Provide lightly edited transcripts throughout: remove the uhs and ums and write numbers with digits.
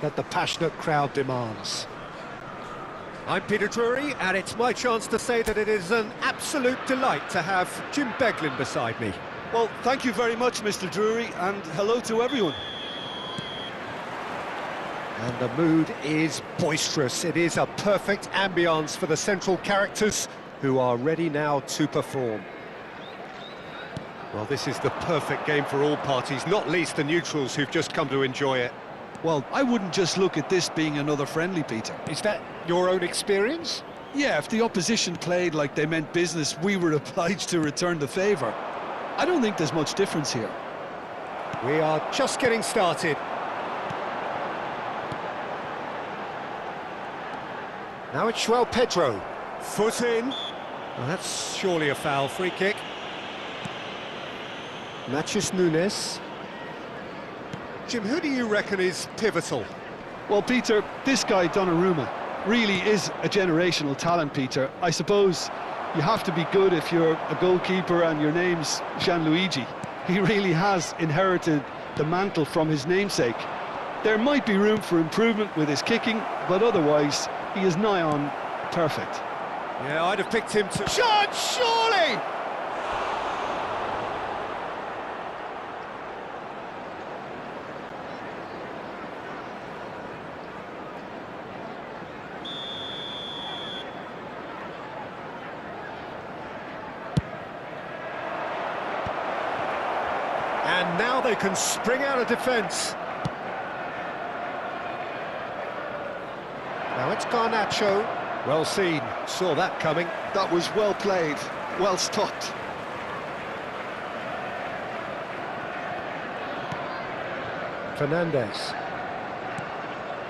that the passionate crowd demands. I'm Peter Drury, and it's my chance to say that it is an absolute delight to have Jim Beglin beside me. Well, thank you very much, Mr. Drury, and hello to everyone. And the mood is boisterous. It is a perfect ambience for the central characters who are ready now to perform. Well, this is the perfect game for all parties, not least the neutrals who've just come to enjoy it. Well, I wouldn't just look at this being another friendly, Peter. Is that your own experience? Yeah, if the opposition played like they meant business, we were obliged to return the favour. I don't think there's much difference here. We are just getting started. Now it's João Pedro. Foot in. Well, that's surely a foul. Free kick. Matheus Nunes. Jim, who do you reckon is pivotal? Well, Peter, this guy, Donnarumma, really is a generational talent, Peter. I suppose you have to be good if you're a goalkeeper and your name's Gianluigi. He really has inherited the mantle from his namesake. There might be room for improvement with his kicking, but otherwise, he is nigh on perfect. Yeah, I'd have picked him to... Shot, surely! And now they can spring out of defence. Now it's Garnacho. Well seen, saw that coming. That was well played, well stopped. Fernandes.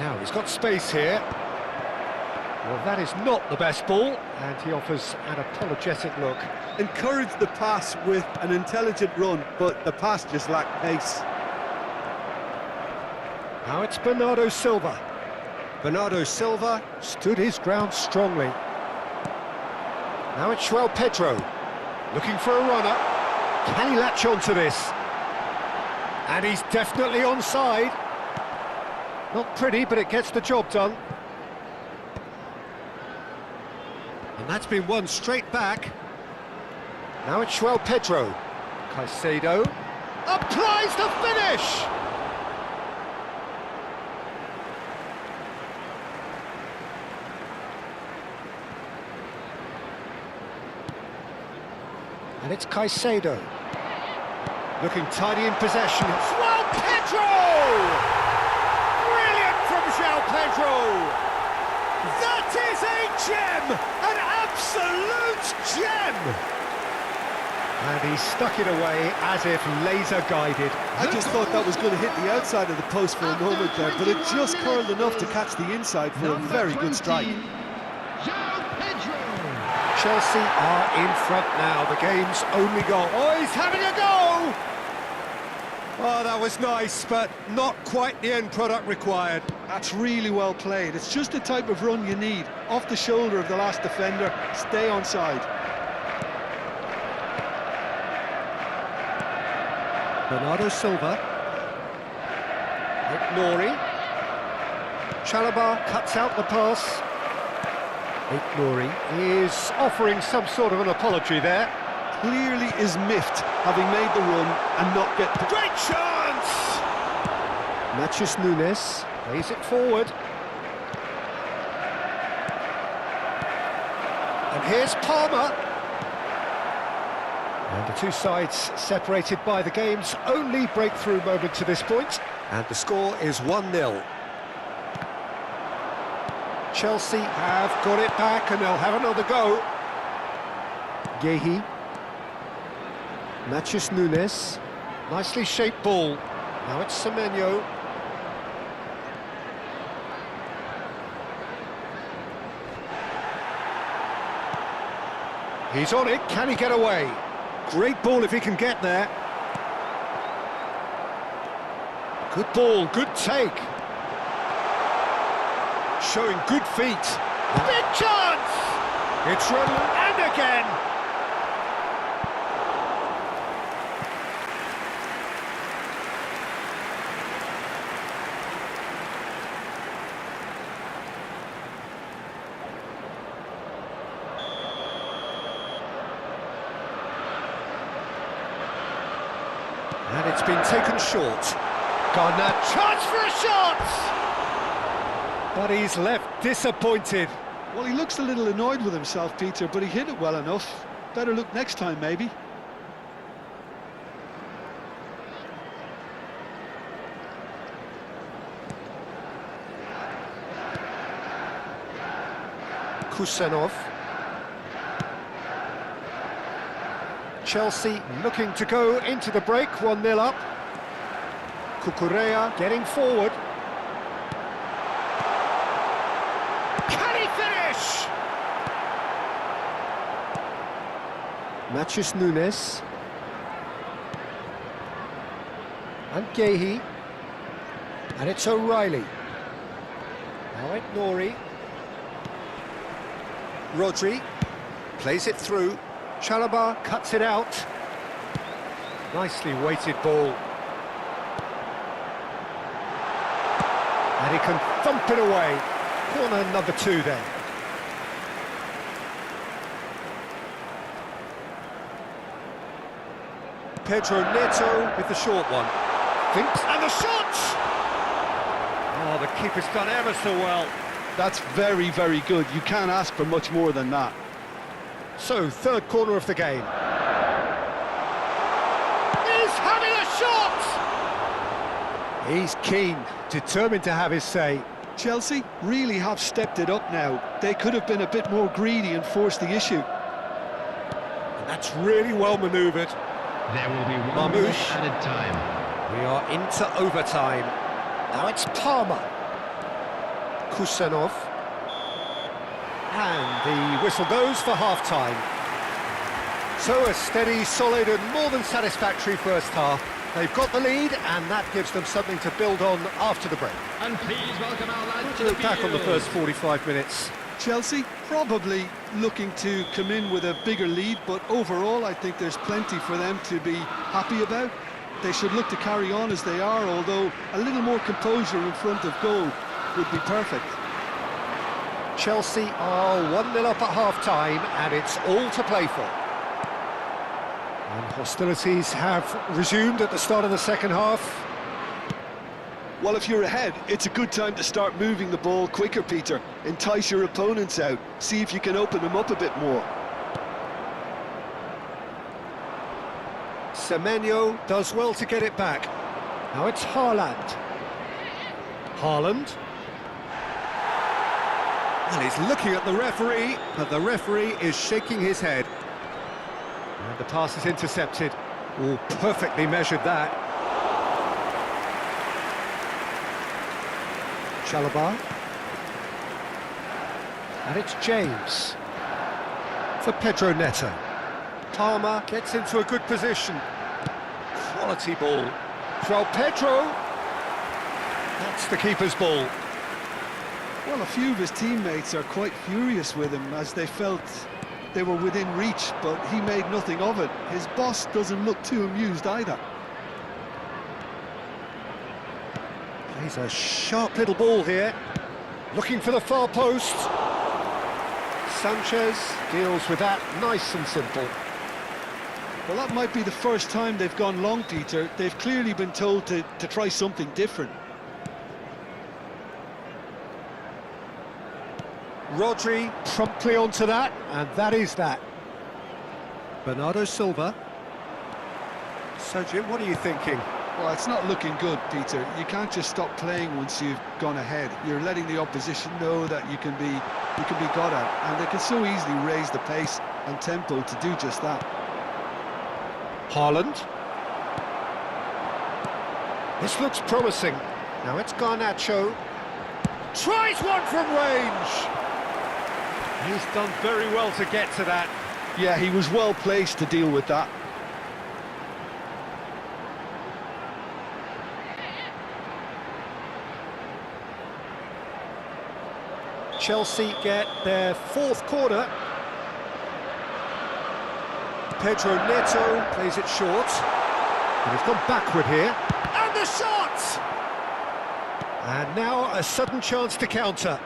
Now he's got space here. Well, that is not the best ball, and he offers an apologetic look. Encouraged the pass with an intelligent run, but the pass just lacked pace. Now it's Bernardo Silva. Bernardo Silva stood his ground strongly. Now it's João Pedro, looking for a runner. Can he latch onto this? And he's definitely onside. Not pretty, but it gets the job done. And that's been won straight back. Now it's João Pedro. Caicedo applies the finish! And it's Caicedo. Looking tidy in possession. João Pedro! Brilliant from João Pedro! That is a gem! An absolute gem! And he stuck it away as if laser-guided. I just thought that was going to hit the outside of the post for a moment there, but it just curled enough to catch the inside for a very good strike. Chelsea are in front now, the game's only goal. Oh, he's having a go! Oh, that was nice, but not quite the end product required. That's really well played. It's just the type of run you need. Off the shoulder of the last defender, stay onside. Bernardo Silva. Nori. Chalobah cuts out the pass. Nori is offering some sort of an apology there. Clearly is miffed, having made the run and not get... Great chance! Matheus Nunes plays it forward. And here's Palmer. And the two sides separated by the game's only breakthrough moment to this point. And the score is 1-0. Chelsea have got it back and they'll have another go. Guehi. Matheus Nunes. Nicely shaped ball. Now it's Semenyo. He's on it, can he get away? Great ball if he can get there. Good ball, good take. Showing good feet. Big chance! It's run and again. It's been taken short. Garnett, chance for a shot! But he's left disappointed. Well, he looks a little annoyed with himself, Peter, but he hit it well enough. Better look next time, maybe. Kusanov. Chelsea looking to go into the break, 1-0 up. Cucurella getting forward. Can he finish? Matheus Nunes. And Gehi. And it's O'Reilly. Now it Nori. Rodri plays it through. Chalobah cuts it out. Nicely weighted ball. And he can thump it away. Corner number 2 then. Pedro Neto with the short one. Thinks, and the shot! Oh, the keeper's done ever so well. That's very, very good. You can't ask for much more than that. So, third corner of the game. He's having a shot! He's keen, determined to have his say. Chelsea really have stepped it up now. They could have been a bit more greedy and forced the issue. And that's really well manoeuvred. There will be one minute added time. We are into overtime. Now it's Palmer. Kusanov. And the whistle goes for half-time. So a steady, solid and more than satisfactory first half. They've got the lead and that gives them something to build on after the break. And please welcome our lads to the Look back on the first 45 minutes. Chelsea probably looking to come in with a bigger lead, but overall I think there's plenty for them to be happy about. They should look to carry on as they are, although a little more composure in front of goal would be perfect. Chelsea are 1-0 up at half-time and it's all to play for. And hostilities have resumed at the start of the second half. Well, if you're ahead, it's a good time to start moving the ball quicker, Peter. Entice your opponents out, see if you can open them up a bit more. Semenyo does well to get it back. Now it's Haaland. Haaland. And he's looking at the referee, but the referee is shaking his head. And the pass is intercepted. Oh, perfectly measured that. Chalobah. And it's James. For Pedro Neto. Palmer gets into a good position. Quality ball. João Pedro. That's the keeper's ball. Well, a few of his teammates are quite furious with him as they felt they were within reach, but he made nothing of it. His boss doesn't look too amused either. Plays a sharp little ball here. Looking for the far post. Sanchez deals with that nice and simple. Well, that might be the first time they've gone long, Peter. They've clearly been told to try something different. Rodri promptly onto that, and that is that. Bernardo Silva. So, Jim, what are you thinking? Well, it's not looking good, Peter. You can't just stop playing once you've gone ahead. You're letting the opposition know that you can be got at, and they can so easily raise the pace and tempo to do just that. Haaland. This looks promising. Now it's Garnacho. Tries one from range. He's done very well to get to that. Yeah, he was well placed to deal with that. Chelsea get their fourth corner. Pedro Neto plays it short. And he's gone backward here. And the shot! And now a sudden chance to counter.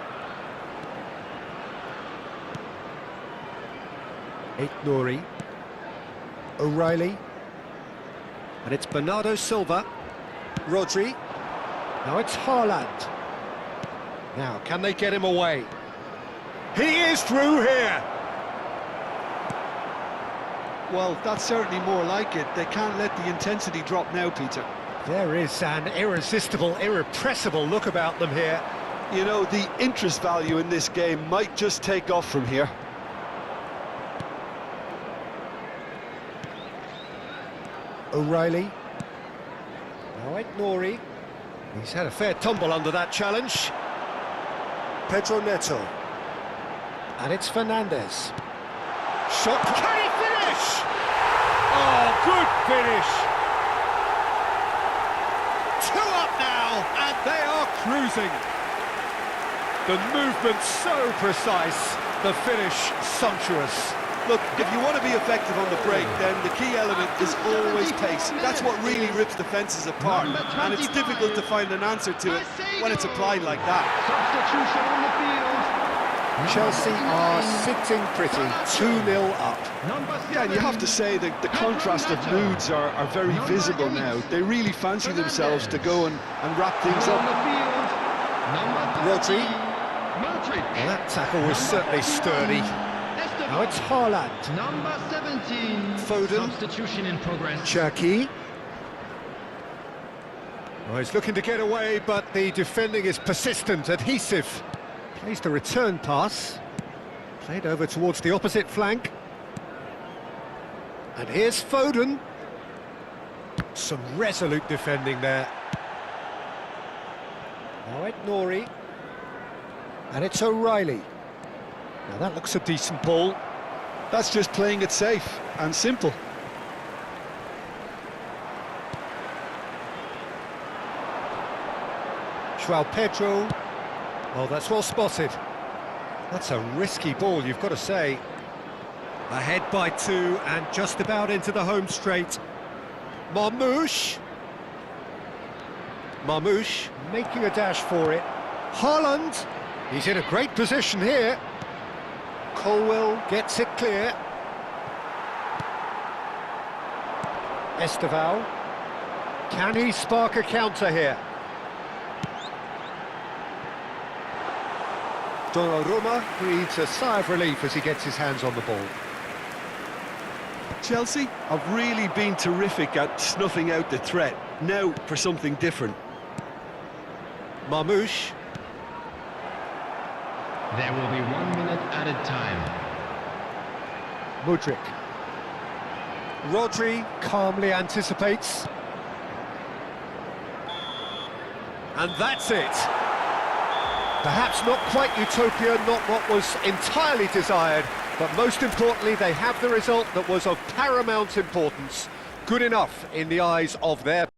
Nori. O'Reilly. And it's Bernardo Silva. Rodri. Now it's Haaland. Now, can they get him away? He is through here! Well, that's certainly more like it. They can't let the intensity drop now, Peter. There is an irresistible, irrepressible look about them here. You know, the interest value in this game might just take off from here. O'Reilly. Now it's Nori. He's had a fair tumble under that challenge. Pedro Neto. And it's Fernandez. Shot. Can he finish? Oh, good finish. 2 up now, and they are cruising. The movement so precise, the finish sumptuous. Look, if you want to be effective on the break, then the key element is always pace. That's what really rips defences apart, and it's difficult to find an answer to it when it's applied like that. Substitution on the field. Chelsea are sitting pretty, 2-0 up. Yeah, and you have to say that the contrast of moods are very visible now. They really fancy themselves to go and wrap things On up. the field. Rodri. Modric. Well, that tackle was certainly sturdy. Now it's Haaland. Number 17. Foden. Substitution in progress. Cherki. Oh, he's looking to get away, but the defending is persistent, adhesive. Plays the return pass. Played over towards the opposite flank. And here's Foden. Some resolute defending there. Now it's Nori. And it's O'Reilly. Now that looks a decent ball. That's just playing it safe and simple. João Pedro. Oh, that's well spotted. That's a risky ball, you've got to say. Ahead by 2 and just about into the home straight. Marmoush. Marmoush making a dash for it. Haaland. He's in a great position here. Colwell gets it clear. Esteval. Can he spark a counter here? Donnarumma breathes a sigh of relief as he gets his hands on the ball. Chelsea have really been terrific at snuffing out the threat. Now for something different. Marmoush. There will be 1 minute added time. Modric. Rodri calmly anticipates. And that's it. Perhaps not quite utopia, not what was entirely desired, but most importantly, they have the result that was of paramount importance. Good enough in the eyes of their